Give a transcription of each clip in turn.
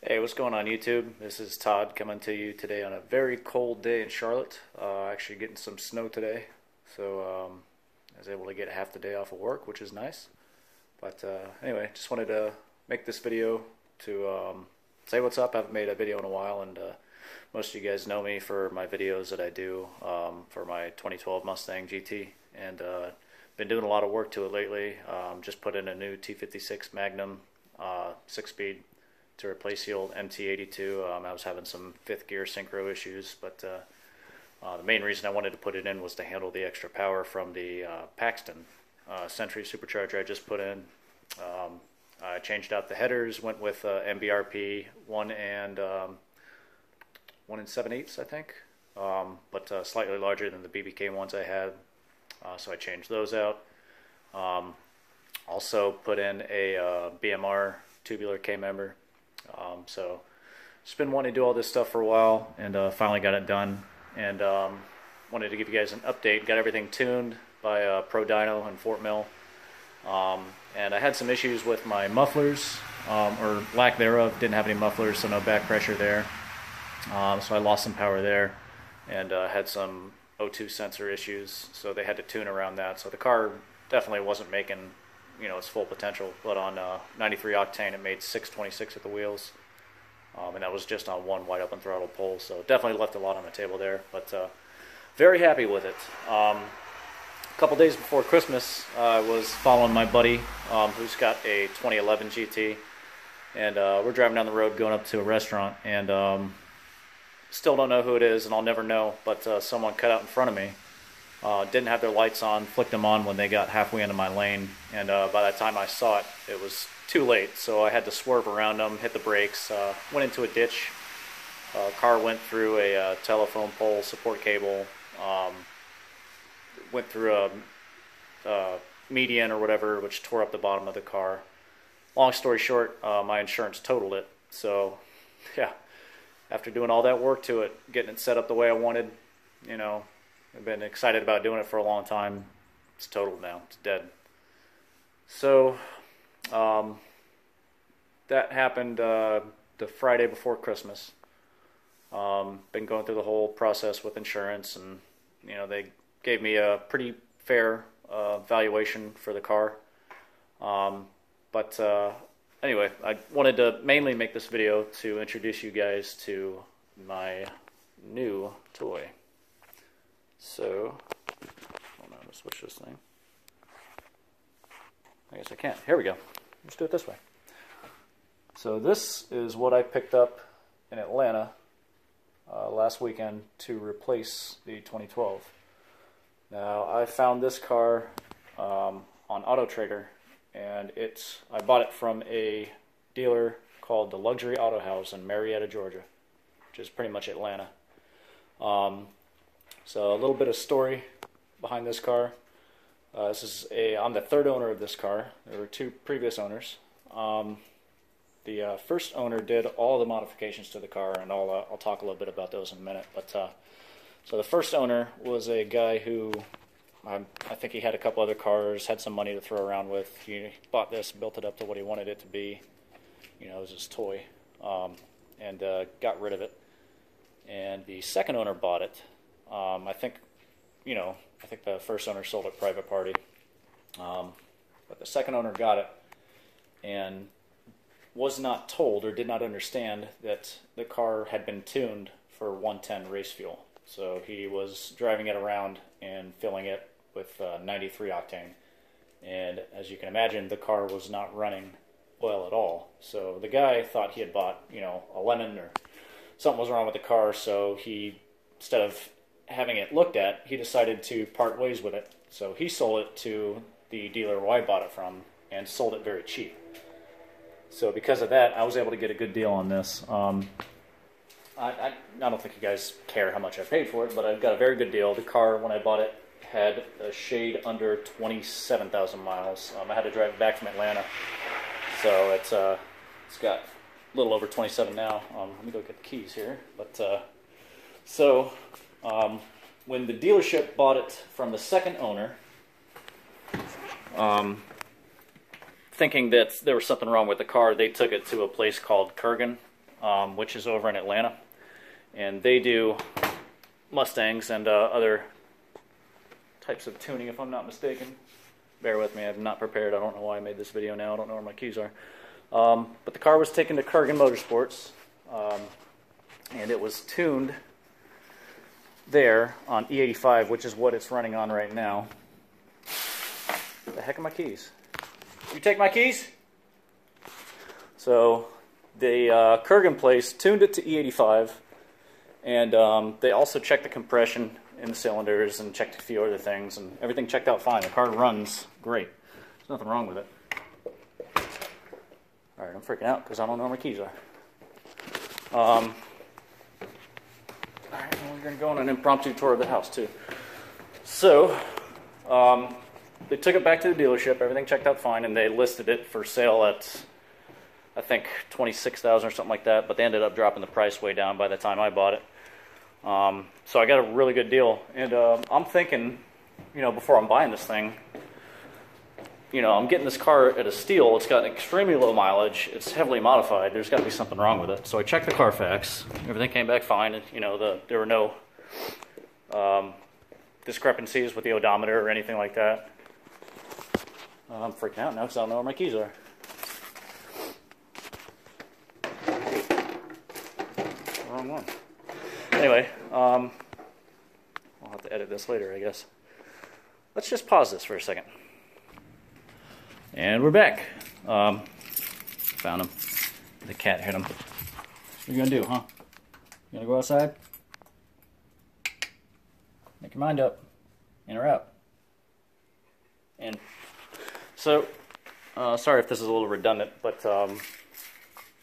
Hey, what's going on YouTube? This is Todd coming to you today on a very cold day in Charlotte. Actually getting some snow today, so I was able to get half the day off of work, which is nice. But anyway, just wanted to make this video to say what's up. I haven't made a video in a while, and most of you guys know me for my videos that I do for my 2012 Mustang GT, and been doing a lot of work to it lately. Just put in a new T56 Magnum 6-speed to replace the old MT82. I was having some fifth gear synchro issues, but the main reason I wanted to put it in was to handle the extra power from the Paxton Century supercharger I just put in. I changed out the headers, went with MBRP 1 and 7/8, I think, but slightly larger than the BBK ones I had, so I changed those out. Also put in a BMR tubular K-member. So just been wanting to do all this stuff for a while, and finally got it done, and wanted to give you guys an update. Got everything tuned by Pro Dyno in Fort Mill, and I had some issues with my mufflers, or lack thereof. Didn't have any mufflers, so no back pressure there, so I lost some power there, and had some O2 sensor issues, so they had to tune around that. So the car definitely wasn't making, you know, its full potential, but on 93 octane it made 626 at the wheels, and that was just on one wide open throttle pull, so definitely left a lot on the table there, but very happy with it. A couple days before Christmas, I was following my buddy who's got a 2011 GT, and we're driving down the road going up to a restaurant, and still don't know who it is, and I'll never know, but someone cut out in front of me. Didn't have their lights on, flicked them on when they got halfway into my lane, and by the time I saw it, it was too late, so I had to swerve around them, hit the brakes, went into a ditch. Car went through a telephone pole support cable, went through a median or whatever, which tore up the bottom of the car. Long story short, my insurance totaled it, so yeah, after doing all that work to it, getting it set up the way I wanted, you know, I've been excited about doing it for a long time. It's totaled now. It's dead. So that happened the Friday before Christmas. Been going through the whole process with insurance, and you know, they gave me a pretty fair valuation for the car. But anyway, I wanted to mainly make this video to introduce you guys to my new toy. So, hold on, let's switch this thing. I guess I can't. Here we go. Let's do it this way. So this is what I picked up in Atlanta last weekend to replace the 2012. Now, I found this car on Auto Trader, and I bought it from a dealer called the Luxury Auto House in Marietta, Georgia, which is pretty much Atlanta. So a little bit of story behind this car. I'm the third owner of this car. There were two previous owners. The first owner did all the modifications to the car, and I'll talk a little bit about those in a minute. But so the first owner was a guy who, I think he had a couple other cars, had some money to throw around with. He bought this, built it up to what he wanted it to be. You know, it was his toy, and got rid of it. And the second owner bought it. I think the first owner sold it private party, but the second owner got it and was not told or did not understand that the car had been tuned for 110 race fuel. So he was driving it around and filling it with 93 octane, and as you can imagine, the car was not running well at all. So the guy thought he had bought, you know, a lemon, or something was wrong with the car, so he, instead of having it looked at, he decided to part ways with it. So he sold it to the dealer who I bought it from, and sold it very cheap. So because of that, I was able to get a good deal on this. I don't think you guys care how much I paid for it, but I got a very good deal. The car, when I bought it, had a shade under 27,000 miles. I had to drive it back from Atlanta, so it's got a little over 27 now. Let me go get the keys here. But when the dealership bought it from the second owner, thinking that there was something wrong with the car, they took it to a place called Kurgan, which is over in Atlanta, and they do Mustangs and other types of tuning, if I'm not mistaken. Bear with me, I'm not prepared. I don't know why I made this video now. I don't know where my keys are. But the car was taken to Kurgan Motorsports, and it was tuned there on E85, which is what it's running on right now. The heck are my keys? You take my keys? So the Kurgan place tuned it to E85, and they also checked the compression in the cylinders and checked a few other things, and everything checked out fine. The car runs great. There's nothing wrong with it. Alright, I'm freaking out because I don't know where my keys are. Alright, well, we're going to go on an impromptu tour of the house too. So, they took it back to the dealership, everything checked out fine, and they listed it for sale at, I think, $26,000 or something like that, but they ended up dropping the price way down by the time I bought it. So I got a really good deal, and I'm thinking, you know, before I'm buying this thing, you know, I'm getting this car at a steal. It's got extremely low mileage. It's heavily modified. There's got to be something wrong with it. So I checked the Carfax. Everything came back fine. And, you know, there were no discrepancies with the odometer or anything like that. I'm freaking out now because I don't know where my keys are. Wrong one. Anyway, I'll have to edit this later, I guess. Let's just pause this for a second. And we're back. Found him. The cat hit him. What are you gonna do, huh? You gonna go outside? Make your mind up. In or out. And so, sorry if this is a little redundant, but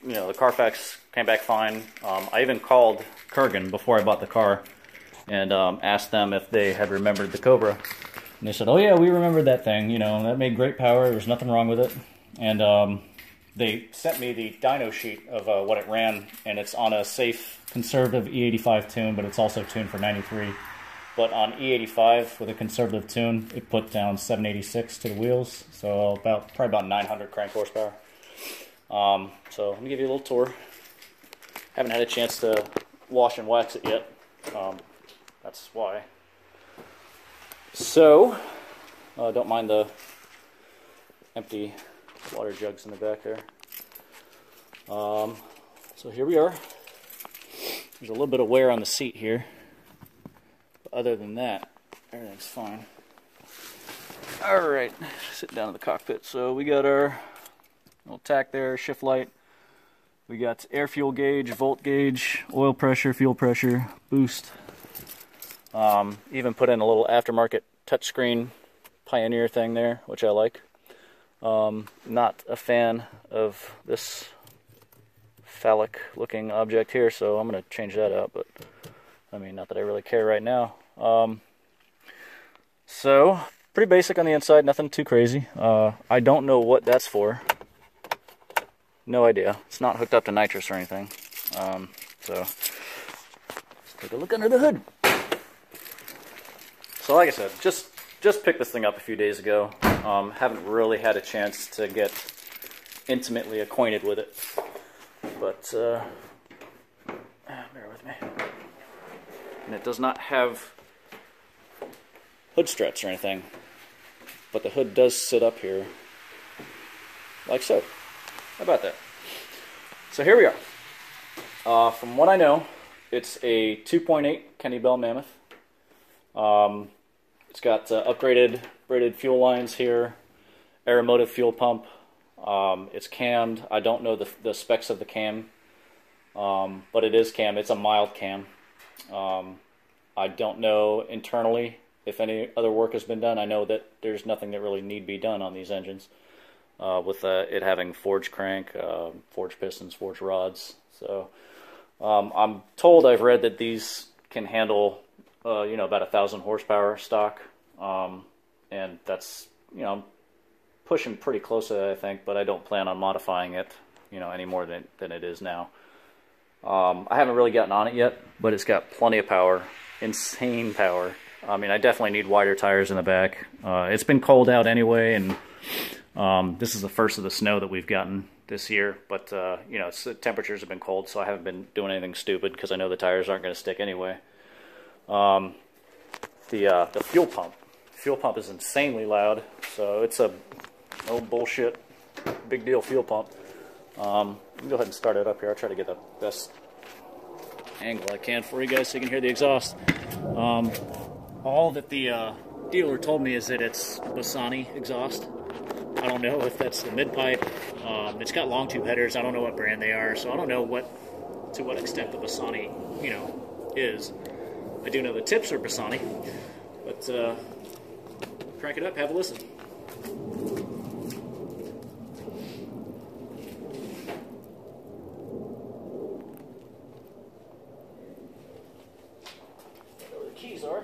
you know, the Carfax came back fine. I even called Kurgan before I bought the car and asked them if they had remembered the Cobra. And they said, oh yeah, we remembered that thing. You know, that made great power. There was nothing wrong with it. And they sent me the dyno sheet of what it ran, and it's on a safe, conservative E85 tune, but it's also tuned for 93. But on E85 with a conservative tune, it put down 786 to the wheels, so probably about 900 crank horsepower. So let me give you a little tour. Haven't had a chance to wash and wax it yet. That's why. So, don't mind the empty water jugs in the back there. So here we are. There's a little bit of wear on the seat here. But other than that, everything's fine. Alright, sitting down in the cockpit. So we got our little tack there, shift light. We got air fuel gauge, volt gauge, oil pressure, fuel pressure, boost. Even put in a little aftermarket touchscreen Pioneer thing there, which I like. Not a fan of this phallic looking object here, so I'm going to change that out, but I mean, not that I really care right now. So, pretty basic on the inside, nothing too crazy. I don't know what that's for. No idea. It's not hooked up to nitrous or anything. So, let's take a look under the hood. So like I said, just picked this thing up a few days ago. Haven't really had a chance to get intimately acquainted with it. But, bear with me. And it does not have hood struts or anything. But the hood does sit up here, like so. How about that? So here we are. From what I know, it's a 2.8 Kenny Bell Mammoth. It's got upgraded braided fuel lines here, Aeromotive fuel pump. It's cammed. I don't know the specs of the cam, but it is cam. It's a mild cam. I don't know internally if any other work has been done. I know that there's nothing that really need be done on these engines, with it having forged crank, forged pistons, forged rods. So I'm told, I've read that these can handle you know, about 1,000 horsepower stock, and that's, you know, pushing pretty close to that, I think, but I don't plan on modifying it, you know, any more than it is now. I haven't really gotten on it yet, but it's got plenty of power, insane power. I mean, I definitely need wider tires in the back. It's been cold out anyway, and this is the first of the snow that we've gotten this year, but you know, the temperatures have been cold, so I haven't been doing anything stupid because I know the tires aren't going to stick anyway. The fuel pump is insanely loud, so it's a no bullshit big deal fuel pump. Let me go ahead and start it up here. I'll try to get the best angle I can for you guys so you can hear the exhaust. All that the dealer told me is that it's Bassani exhaust. I don't know if that's the mid-pipe. It's got long tube headers. I don't know what brand they are, so I don't know to what extent the Bassani, you know, is. I do know the tips are Bassani, but crank it up, have a listen. Where the keys are.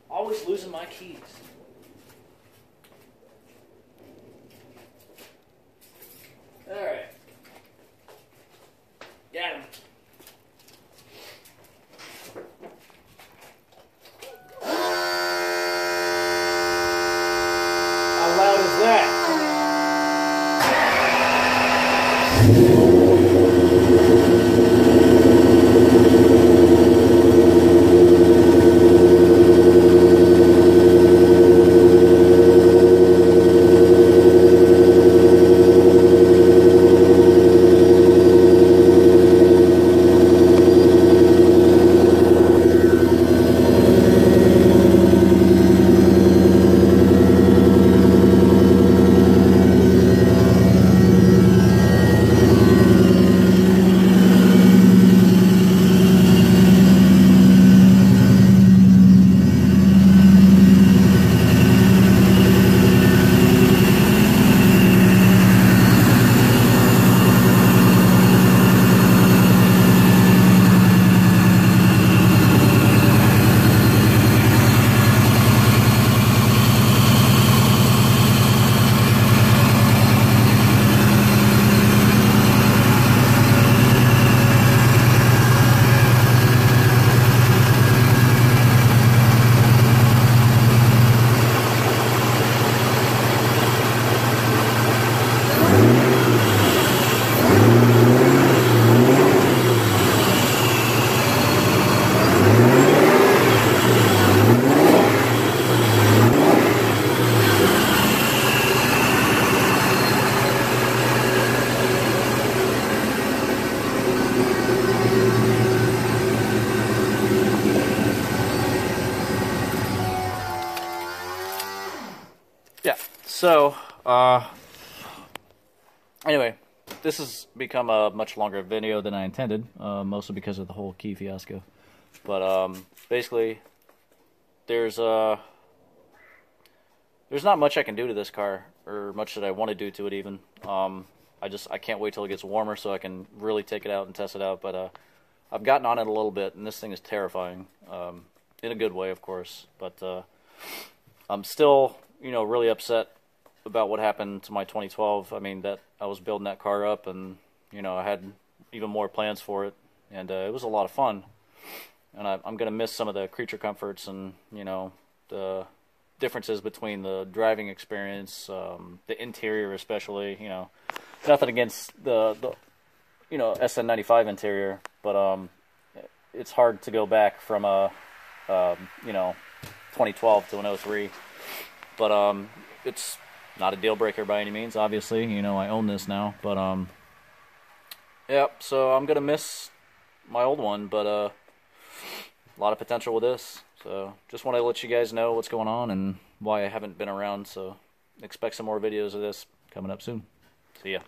Always losing my keys. Alright. Got him. How loud is that? Yeah, so, anyway, this has become a much longer video than I intended, mostly because of the whole key fiasco. But, basically, there's not much I can do to this car, or much that I want to do to it even. I can't wait till it gets warmer so I can really take it out and test it out, but, I've gotten on it a little bit, and this thing is terrifying, in a good way, of course, but, I'm still, you know, really upset about what happened to my 2012. I mean, that I was building that car up, and you know, I had even more plans for it, and it was a lot of fun. And I'm gonna miss some of the creature comforts, and you know, the differences between the driving experience, the interior especially. You know, nothing against the you know, SN95 interior, but it's hard to go back from a you know, 2012 to an 03. But it's not a deal breaker by any means, obviously. You know, I own this now, but yep, so I'm gonna miss my old one, but a lot of potential with this. So just want to let you guys know what's going on and why I haven't been around, so expect some more videos of this coming up soon. See ya.